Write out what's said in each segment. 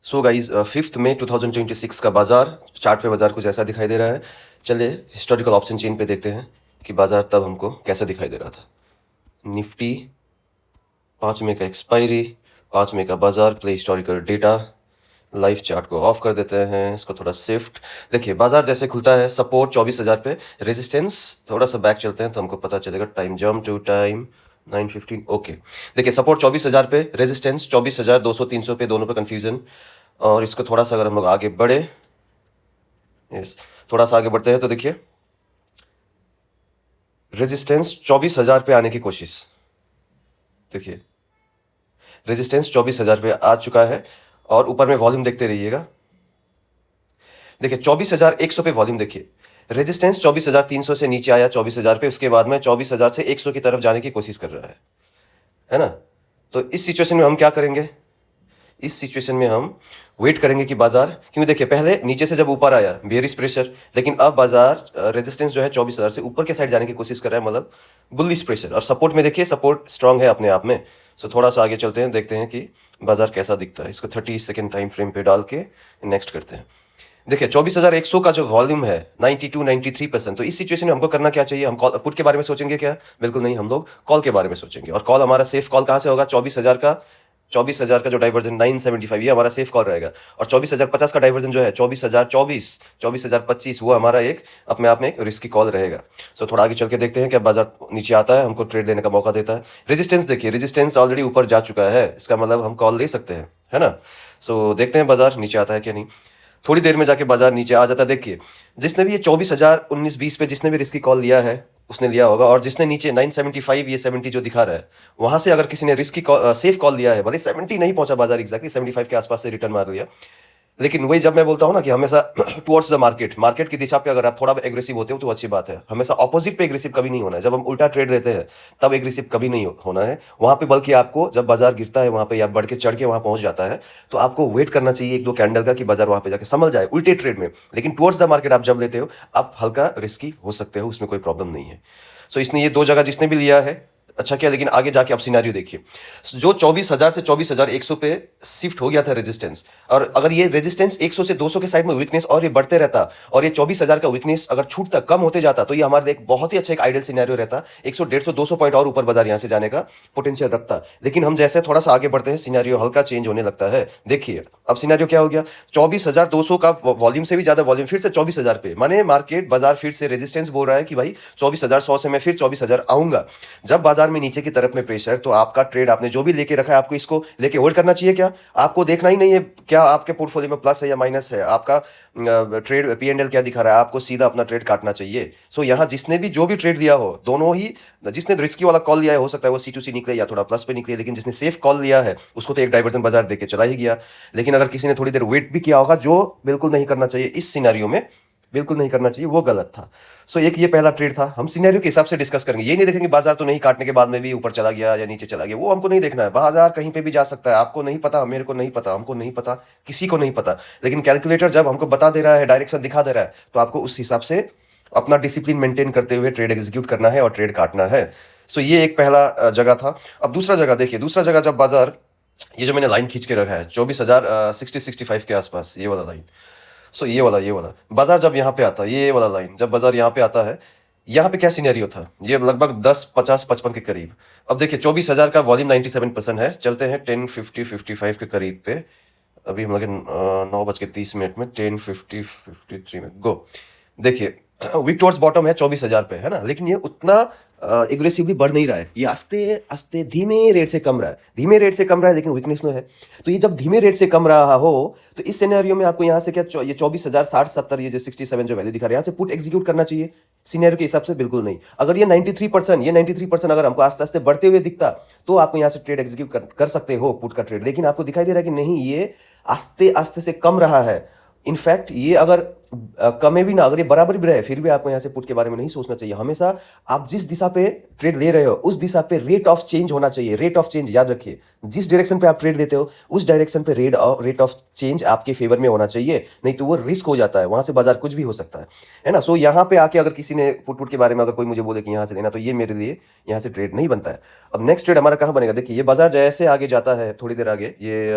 So guys 5 मई 2026 का बाजार chart पे बाजार कुछ ऐसा दिखाई दे रहा है। चलिए हिस्टोरिकल ऑप्शन चेन पे देखते हैं कि बाजार तब हमको कैसा दिखाई दे रहा था। निफ्टी 5 मई का एक्सपायरी, 5 मई का बाजार, play historical data. Live chart को ऑफ कर देते हैं, इसको थोड़ा शिफ्ट। देखिए बाजार जैसे खुलता है सपोर्ट 24,000 पे, रेजिस्टेंस थोड़ा सा बैक चलते हैं तो हमको पता चलेगा। Time jump to time 9:15। Okay, देखिए सपोर्ट 24,000 पे, रेजिस्टेंस 24,200 300 पे, दोनों पे कंफ्यूजन। और इसको थोड़ा सा अगर हम लोग आगे बढ़े, यस थोड़ा सा आगे बढ़ते हैं तो देखिए रेजिस्टेंस 24,000 पे आने की कोशिश। देखिए रेजिस्टेंस 24,000 पे आ चुका है और ऊपर में वॉल्यूम देखते रहिएगा। देखिए 24,100 पे वॉल्यूम देखिए, रेजिस्टेंस 24,300 से नीचे आया 24,000 पे, उसके बाद में 24,000 से 100 की तरफ जाने की कोशिश कर रहा है ना। तो इस सिचुएशन में हम क्या करेंगे, इस सिचुएशन में हम वेट करेंगे कि बाजार, क्योंकि देखिए पहले नीचे से जब ऊपर आया बेयरिश प्रेशर, लेकिन अब बाजार रेजिस्टेंस जो है 24,000 से ऊपर के साइड जाने की कोशिश कर रहा है, मतलब बुलिश प्रेशर। और सपोर्ट में देखिए सपोर्ट स्ट्रांग है अपने आप में। सो थोड़ा सा आगे चलते हैं, देखते हैं कि बाजार कैसा दिखता है। इसको 30 सेकेंड टाइम फ्रेम पे डाल के नेक्स्ट करते हैं। देखिए 24,100 का जो वॉल्यूम है 92-93%। तो इस सिचुएशन में हमको करना क्या चाहिए, हम कॉल पुट के बारे में सोचेंगे क्या? बिल्कुल नहीं, हम लोग कॉल के बारे में सोचेंगे। और कॉल हमारा सेफ कॉल कहाँ से होगा? 24,000 का जो डाइवर्जन 975, ये हमारा सेफ कॉल रहेगा। और 24,050 का डाइवर्जन जो है 24,025 वो हमारा एक अपने आप में एक रिस्की कॉल रहेगा। सो थोड़ा आगे चल के देखते हैं कि बाजार नीचे आता है, हमको ट्रेड लेने का मौका देता है। रेजिस्टेंस देखिए, रेजिस्टेंस ऑलरेडी ऊपर जा चुका है, इसका मतलब हम कॉल ले सकते हैं, है ना। सो देखते हैं बाजार नीचे आता है क्या नहीं। थोड़ी देर में जाके बाजार नीचे आ जाता है। देखिए जिसने भी ये 24,000 19-20 पे जिसने भी रिस्की कॉल लिया है उसने लिया होगा, और जिसने नीचे 975 ये 70 जो दिखा रहा है वहां से अगर किसी ने रिस्की सेफ कॉल लिया है, भले 70 नहीं पहुंचा बाजार, एग्जैक्टली 75 के आसपास से रिटर्न मार लिया, लेकिन वही जब मैं बोलता हूँ ना कि हमेशा टुवर्ड्स द मार्केट, मार्केट की दिशा पे अगर आप थोड़ा एग्रेसिव होते हो तो अच्छी बात है। हमेशा ऑपोजिट पे एग्रेसिव कभी नहीं होना है। जब हम उल्टा ट्रेड लेते हैं तब एग्रेसिव कभी नहीं होना है वहां पे, बल्कि आपको जब बाजार गिरता है वहां पे या बढ़ के चढ़ के वहां पहुंच जाता है तो आपको वेट करना चाहिए एक दो कैंडल का कि बाजार वहां पे जाके संभल जाए उल्टे ट्रेड में। लेकिन टुवर्ड्स द मार्केट आप जब लेते हो आप हल्का रिस्की हो सकते हो, उसमें कोई प्रॉब्लम नहीं है। सो इसने ये दो जगह जिसने भी लिया है अच्छा किया, लेकिन आगे जाके आप सिनेरियो देखिए। जो 24,000 से 24,100 पे शिफ्ट हो गया था रेजिस्टेंस, और अगर ये रेजिस्टेंस 100 से 200 के साइड में वीकनेस और ये बढ़ते रहता और ये 24,000 का वीकनेस अगर छूटता कम होते जाता तो ये हमारे लिए एक बहुत ही अच्छा एक आइडियल सिनेरियो रहता। 100 150 200 पॉइंट और ऊपर बाजार यहां से जाने का पोटेंशियल रखता। लेकिन हम जैसे थोड़ा सा आगे बढ़ते हैं सिनेरियो हल्का चेंज होने लगता है। देखिए अब सिनेरियो क्या हो गया, 24,200 का वॉल्यूम से भी ज्यादा वॉल्यूम फिर से 24,000 पे, माने मार्केट बाजार फिर से रेजिस्टेंस बोल रहा है कि भाई 24,100 से मैं फिर 24,000 आऊंगा। जब बाजार में नीचे की तरफ में प्रेशर, तो आपका ट्रेड आपने जो भी लेके रखा है आपको इसको लेके होल्ड करना चाहिए क्या? आपको देखना ही नहीं है क्या आपके पोर्टफोलियो में प्लस है या माइनस है, आपका ट्रेड P&L क्या दिखा रहा है, आपको सीधा अपना ट्रेड काटना चाहिए। सो यहाँ जिसने भी जो भी ट्रेड दिया हो, दोनों ही, जिसने रिस्की वाला कॉल लिया है हो सकता है वो C2C निकले या थोड़ा प्लस पे निकले, लेकिन जिसने सेफ कॉल लिया है उसको तो एक डाइवर्जन बाजार देके चला ही गया। लेकिन अगर किसी ने थोड़ी देर वेट भी किया होगा, जो बिल्कुल नहीं करना चाहिए इस सिनेरियो में, बिल्कुल नहीं करना चाहिए, वो गलत था। सो एक ये पहला ट्रेड था। हम सिनेरियो के हिसाब से डिस्कस करेंगे, ये नहीं देखेंगे बाजार तो नहीं काटने के बाद में भी ऊपर चला गया या नीचे चला गया, वो हमको नहीं देखना है। बाजार कहीं पे भी जा सकता है, आपको नहीं पता, मेरे को नहीं पता, हमको नहीं पता, किसी को नहीं पता। लेकिन कैलकुलेटर जब हमको बता दे रहा है, डायरेक्शन दिखा दे रहा है, तो आपको उस हिसाब से अपना डिसिप्लिन मेंटेन करते हुए ट्रेड एग्जीक्यूट करना है और ट्रेड काटना है। सो ये एक पहला जगह था। अब दूसरा जगह देखिए, दूसरा जगह जब बाजार, ये जो मैंने लाइन खींच के रखा है 24,000 65 के आसपास, ये वाला लाइन। सो ये वाला बाजार जब यहाँ पे आता है, ये वाला लाइन जब बाजार यहाँ पे आता है, यहाँ पे क्या सिनेरियो था, ये लगभग 10 50 55 के करीब। अब देखिए 24,000 का वॉल्यूम 97% है, चलते हैं 10:50-55 के करीब पे। अभी हम लगे 9:30 में, 10:50-53 में गो। देखिए वीक टुवर्ड्स बॉटम है 24,000 पे, है ना, लेकिन ये उतना एग्रेसिवली बढ़ नहीं रहा है, ये आस्ते आस्ते धीमे रेट से कम रहा है, धीमे रेट से कम रहा है, लेकिन वीकनेस में है। तो ये जब धीमे रेट से कम रहा हो तो इस सिनेरियो में आपको यहाँ से क्या ये 24,000 60 70 ये जो 67 जो वैल्यू दिखा रहा है यहाँ से पुट एग्जीक्यूट करना चाहिए सिनेरियो के हिसाब से? बिल्कुल नहीं। अगर ये 93% अगर हमको आस्ते आस्ते बढ़ते हुए दिखता तो आपको यहाँ से ट्रेड एग्जीक्यूट कर सकते हो पुट का ट्रेड, लेकिन आपको दिखाई दे रहा है कि नहीं, ये आस्ते आस्ते से कम रहा है। इनफैक्ट ये अगर कमे भी ना, अगर ये बराबर भी रहे फिर भी आपको यहाँ से पुट के बारे में नहीं सोचना चाहिए। हमेशा आप जिस दिशा पे ट्रेड ले रहे हो उस दिशा पे रेट ऑफ चेंज होना चाहिए। रेट ऑफ चेंज याद रखिए, जिस डायरेक्शन पे आप ट्रेड लेते हो उस डायरेक्शन पे रेट ऑफ चेंज आपके फेवर में होना चाहिए, नहीं तो वो रिस्क हो जाता है, वहां से बाजार कुछ भी हो सकता है ना। सो यहाँ पे आके अगर किसी ने पुट के बारे में अगर कोई मुझे बोले कि यहाँ से लेना, तो ये मेरे लिए यहाँ से ट्रेड नहीं बनता है। अब नेक्स्ट ट्रेड हमारा कहाँ बनेगा, देखिए ये बाजार जैसे आगे जाता है थोड़ी देर आगे, ये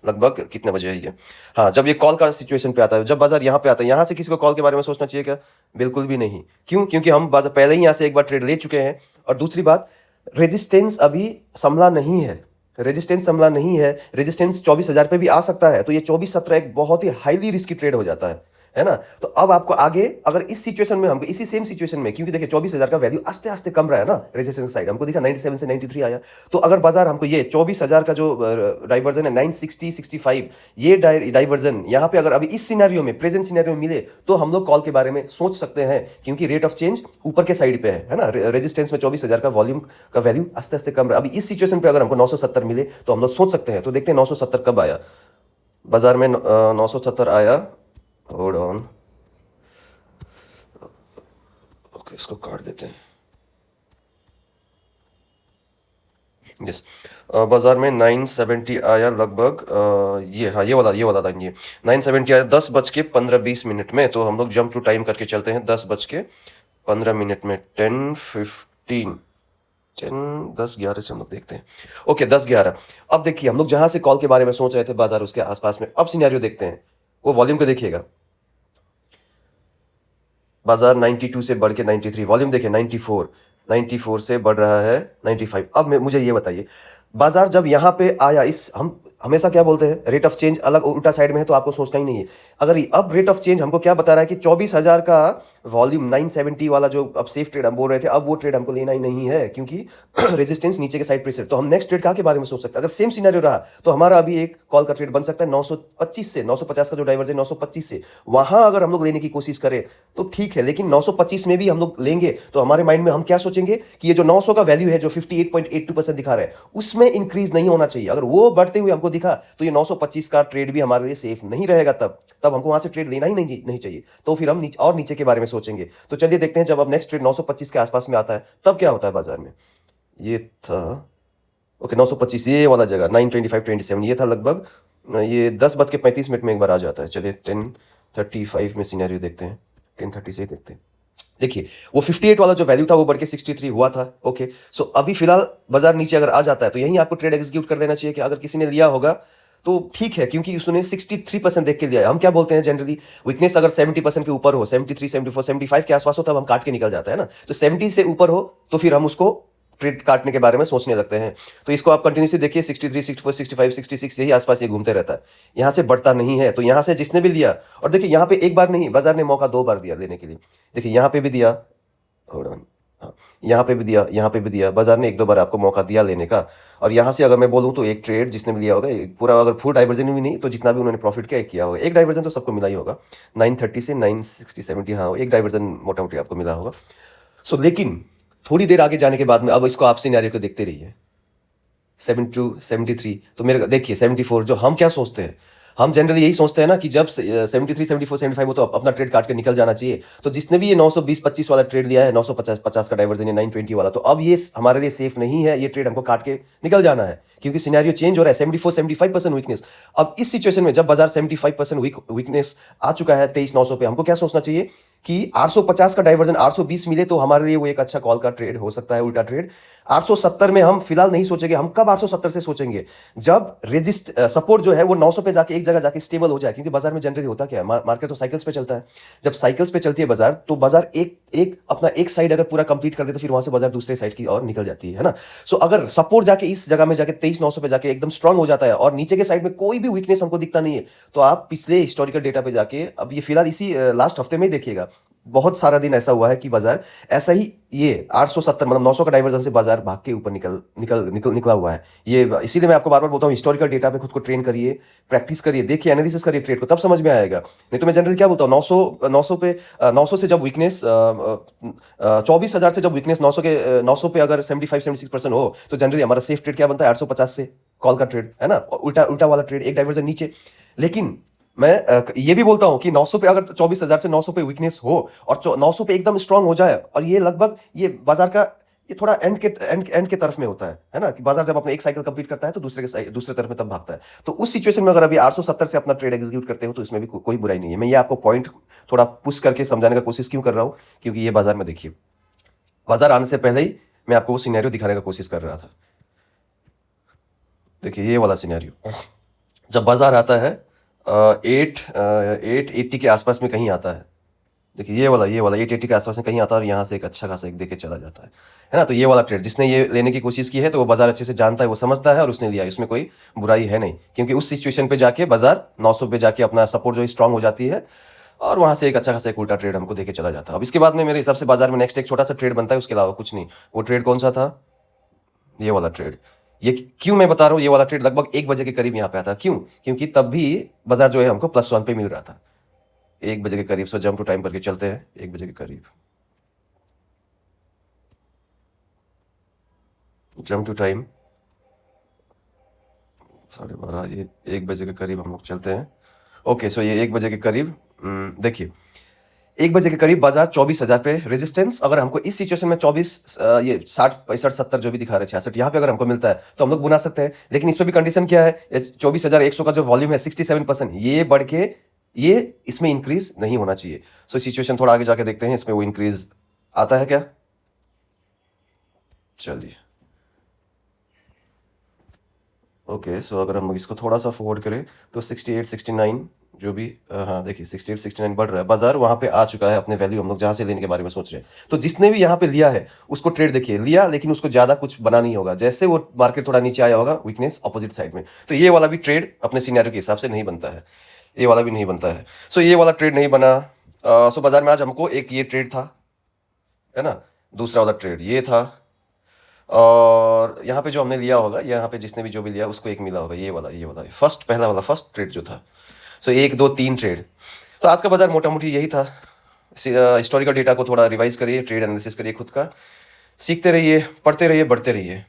लगभग कितने बजे है ये, हाँ जब ये कॉल का सिचुएशन पे आता है, जब बाजार यहाँ पे आता है, यहाँ से किसी को कॉल के बारे में सोचना चाहिए क्या? बिल्कुल भी नहीं। क्यों? क्योंकि हम बाजार पहले ही यहाँ से एक बार ट्रेड ले चुके हैं। और दूसरी बात, रेजिस्टेंस अभी संभला नहीं है, रेजिस्टेंस संभला नहीं है। रेजिस्टेंस 24,000 पे भी आ सकता है, तो ये 24-17 एक बहुत ही हाईली रिस्की ट्रेड हो जाता है ना। तो अब आपको आगे अगर इस सिचुएशन में हमको इसी सेम सिचुएशन में, क्योंकि देखिए 24,000 का वैल्यू आस्ते आस्ते कम रहा है ना, रेजिस्टेंस साइड हमको दिखा 97 से 93 आया। तो अगर बाजार हमको ये 24,000 का जो डाइवर्जन है 960 65, ये डाइवर्जन यहाँ पे अगर अभी इस सिनेरियो में, प्रेजेंट सिनेरियो में मिले, तो हम लोग कॉल के बारे में सोच सकते हैं, क्योंकि रेट ऑफ चेंज ऊपर के साइड पे है ना। रेजिस्टेंस में 24,000 का वॉल्यूम का वैल्यू आस्ते आस्ते कम रहा है। अभी इस सिचुएशन पे अगर हमको 970 मिले तो हम लोग सोच सकते हैं। तो देखते हैं 970 कब आया बाजार में। 970 आया, होल्ड ऑन, ओके इसको काट देते हैं। यस, बाजार में 970 आया लगभग, ये हाँ ये वाला लाइन, ये 970 आया 10:15-20 में। तो हम लोग जंप टू टाइम करके चलते हैं 10:15 में, 10:15, 10:11 से हम लोग देखते हैं। ओके 10:11। अब देखिए हम लोग जहां से कॉल के बारे में सोच रहे थे बाजार उसके आसपास में, अब सिनेरियो देखते हैं। वो वॉल्यूम को देखिएगा, बाजार 92 से बढ़ के 93, वॉल्यूम देखिए 94 से बढ़ रहा है 95। अब मुझे ये बताइए, बाजार जब यहाँ पे आया, इस हम हमेशा क्या बोलते हैं, रेट ऑफ चेंज अलग उल्टा साइड में है तो आपको सोचना ही नहीं है। अगर अब रेट ऑफ चेंज हमको क्या बता रहा है कि 24,000 का वॉल्यूम 970 वाला जो अब सेफ ट्रेड हम बोल रहे थे, अब वो ट्रेड हमको लेना ही नहीं है, क्योंकि रेजिस्टेंस नीचे के साइड प्रेशर। तो हम नेक्स्ट ट्रेड कहाँ के बारे में सोच सकते हैं? अगर सेम सिनेरियो रहा तो हमारा अभी एक कॉल का ट्रेड बन सकता है 925 से, 950 का जो डाइवर्जन 925 से, वहां अगर हम लोग लेने की कोशिश करें तो ठीक है। लेकिन 925 में भी हम लोग लेंगे तो हमारे माइंड में हम क्या सोचेंगे कि ये जो 900 का वैल्यू है जो 58.82% दिखा रहा है, उसमें इंक्रीज नहीं होना चाहिए। अगर वो बढ़ते हुए हमको दिखा तो ये 925 का ट्रेड भी हमारे लिए सेफ नहीं रहेगा। तब हमको वहां से ट्रेड लेना ही नहीं चाहिए। तो फिर हम नीचे के बारे में सोचेंगे। तो चलिए देखते हैं, जब अब नेक्स्ट ट्रेड 925 के आसपास में आता है तब क्या होता है बाजार में। ये था ओके 925, ये वाला जगह 925.27 ये था लगभग, ये 10:35 में एक बार आ जाता है। चलिए 10:35 में सिनेरियो देखते हैं, 10:30 से देखते हैं। देखिए वो 58 वाला जो वैल्यू था वो बढ़ के 63 हुआ था। ओके सो अभी फिलहाल बाजार नीचे अगर आ जाता है तो यहीं आपको ट्रेड एग्जीक्यूट कर देना चाहिए कि अगर किसी ने लिया होगा तो ठीक है, क्योंकि उसने 63% देख के लिया है। हम क्या बोलते हैं जनरली, वीकनेस अगर 70% के ऊपर हो, 73 74 75 के आसपास हो, तब हम काट के निकल जाता है ना। तो 70 से ऊपर हो तो फिर हम उसको ट्रेड काटने के बारे में सोचने लगते हैं। तो इसको आप कंटिन्यूसली देखिए 63 64 65 66 यही आसपास ये घूमते रहता है, यहाँ से बढ़ता नहीं है। तो यहाँ से जिसने भी लिया, और देखिए यहाँ पे एक बार नहीं, बाजार ने मौका 2 बार दिया लेने के लिए। देखिए यहाँ पे भी दिया, होल्ड ऑन, हाँ यहाँ पे भी दिया, यहाँ पे भी दिया, बाजार ने 1-2 बार आपको मौका दिया लेने का। और यहाँ से अगर मैं बोलूँ तो एक ट्रेड जिसने भी लिया होगा पूरा, अगर फुल डाइवर्जन भी नहीं तो जितना भी उन्होंने प्रॉफिट किया होगा, एक डाइवर्जन तो सबको मिला ही होगा 930 से 960 70, हाँ एक डाइवर्जन मोटा मोटी आपको मिला होगा। सो लेकिन थोड़ी देर आगे जाने के बाद में अब इसको आप सिनेरियो को देखते रहिए, 72 73, तो मेरे देखिए 74, जो हम क्या सोचते हैं, हम जनरली यही सोचते हैं ना कि जब 73 74 75 हो तो अपना ट्रेड काट के निकल जाना चाहिए। तो जिसने भी ये 920-25 वाला ट्रेड लिया है, 950 का डाइवर्जन है 920 वाला, तो अब ये हमारे लिए सेफ नहीं है, ये ट्रेड हमको काट के निकल जाना है, क्योंकि सिनेरियो चेंज हो रहा है। 74-75% वीकनेस, अब इस सिचुएशन में जब बाजार 75% वीकनेस आ चुका है 23,900 पे, हमको क्या सोचना चाहिए कि 850 का डाइवर्जन 820 मिले तो हमारे लिए वो एक अच्छा कॉल का ट्रेड हो सकता है, उल्टा ट्रेड। 870 में हम फिलहाल नहीं सोचेंगे। हम कब 870 से सोचेंगे, जब सपोर्ट जो है वो 900 पे जाके एक जगह जाके स्टेबल हो जाए। क्योंकि बाजार में जनरली होता क्या है, मार्केट तो साइकिल्स पे चलता है। जब साइकिल्स पे चलती है बाजार, तो बाजार अपना एक साइड अगर पूरा कंप्लीट कर दे तो फिर वहां से बाजार दूसरे साइड की और निकल जाती है ना। सो अगर सपोर्ट जाके इस जगह में जाके 23,900 पे जाके एकदम स्ट्रांग हो जाता है और नीचे के साइड में कोई भी वीकनेस हमको दिखता नहीं है, तो आप पिछले हिस्टोरिकल डेटा पे जाके, अब ये फिलहाल इसी लास्ट हफ्ते में ही देखिएगा, बहुत सारा दिन ऐसा हुआ है कि बाजार ऐसा ही ये 870 मतलब 900 का डाइवर्जन से बाजार भाग के ऊपर निकला हुआ है। ये इसीलिए मैं आपको बार बार बोलता हूँ, हिस्टोरिकल डेटा पे खुद को ट्रेन करिए, प्रैक्टिस करिए, देखिए, एनालिसिस करिए ट्रेड को, तब समझ में आएगा। नहीं तो मैं जनरली क्या बोलता हूँ, 900 से जब वीकनेस 24,000 से जब वीकनेस 900 पे अगर 75-76% हो तो जनरली हमारा सेफ ट्रेड क्या बनता है, 850 से कॉल का ट्रेड, है ना, उल्टा वाला ट्रेड, एक डाइवर्जन नीचे। लेकिन मैं ये भी बोलता हूँ कि 900 पे अगर 24,000 से 900 पे वीकनेस हो और 900 पे एकदम स्ट्रांग हो जाए, और ये लगभग ये बाजार का ये थोड़ा एंड के तरफ में होता है ना, कि बाजार जब अपने एक साइकिल कंप्लीट करता है तो दूसरे तरफ में तब भागता है। तो उस सिचुएशन में अगर अभी 870 से अपना ट्रेड एग्जीक्यूट करते हो तो इसमें भी कोई बुराई नहीं है। मैं ये आपको पॉइंट थोड़ा पुश करके समझाने का कोशिश क्यों कर रहा हूँ, क्योंकि ये बाजार में देखिए, बाजार आने से पहले ही मैं आपको वो सिनेरियो दिखाने का कोशिश कर रहा था। देखिए ये वाला सिनेरियो, जब बाजार आता है 880 के आसपास में कहीं आता है। देखिए ये वाला 880 के आसपास में कहीं आता है और यहाँ से एक अच्छा खासा एक देके चला जाता है ना। तो ये वाला ट्रेड जिसने ये लेने की कोशिश की है तो वो बाजार अच्छे से जानता है, वो समझता है और उसने लिया, इसमें कोई बुराई है नहीं, क्योंकि उस सिचुएशन पे जाके बाजार 900 पे जाके अपना सपोर्ट जो स्ट्रांग हो जाती है और वहां से एक अच्छा खासा एक उल्टा ट्रेड हमको देके चला जाता है। अब इसके बाद में मेरे हिसाब से बाजार में नेक्स्ट एक छोटा सा ट्रेड बनता है, उसके अलावा कुछ नहीं। वो ट्रेड कौन सा था? ये वाला ट्रेड। ये क्यों मैं बता रहा हूँ, ये वाला ट्रेड लगभग 1 बजे के करीब यहाँ पे आता। क्यों? क्योंकि तब भी बाजार जो है हमको +1 पे मिल रहा था 1 बजे के करीब। सो जंप टू टाइम करके चलते हैं 1 बजे के करीब, जंप टू टाइम 12:30, ये 1 बजे के करीब हम लोग चलते हैं। ओके, सो ये 1 बजे के करीब देखिए 1 बजे के करीब बाजार 24,000 पे रेजिस्टेंस, अगर हमको इस सिचुएशन में 24 ये 60 65 70 जो भी दिखा रहे 66 यहाँ पे अगर हमको मिलता है तो हम लोग बुना सकते हैं। लेकिन इस पे भी कंडीशन क्या है, 24,100 का जो वॉल्यूम है 67%, ये बढ़ के ये इसमें इंक्रीज नहीं होना चाहिए। सो सिचुएशन थोड़ा आगे जाके देखते हैं इसमें वो इंक्रीज आता है क्या। चलिए ओके, सो अगर हम इसको थोड़ा सा फॉरवर्ड करें तो 68 69 जो भी हाँ देखिए 68 69 बढ़ रहा है, बाजार वहां पे आ चुका है अपने वैल्यू, हम लोग जहां से लेने के बारे में सोच रहे हैं। तो जिसने भी यहाँ पे लिया है उसको ट्रेड देखिए लिया, लेकिन उसको ज्यादा कुछ बना नहीं होगा, जैसे वो मार्केट थोड़ा नीचे आया होगा वीकनेस अपोजिट साइड में, तो ये वाला भी ट्रेड अपने सिनेरियो के हिसाब से नहीं बनता है, ये वाला भी नहीं बनता है। सो ये वाला ट्रेड नहीं बना। सो बाजार में आज हमको एक ये ट्रेड था, है ना, दूसरा वाला ट्रेड ये था, और यहाँ पे जो हमने लिया होगा, यहाँ पे जिसने भी जो भी लिया उसको एक मिला होगा, ये वाला फर्स्ट पहला वाला फर्स्ट ट्रेड जो था। सो 1 2 3 ट्रेड। तो आज का बाजार मोटा मोटी यही था। हिस्टोरिकल डेटा को थोड़ा रिवाइज करिए, ट्रेड एनालिसिस करिए, खुद का सीखते रहिए, पढ़ते रहिए, बढ़ते रहिए।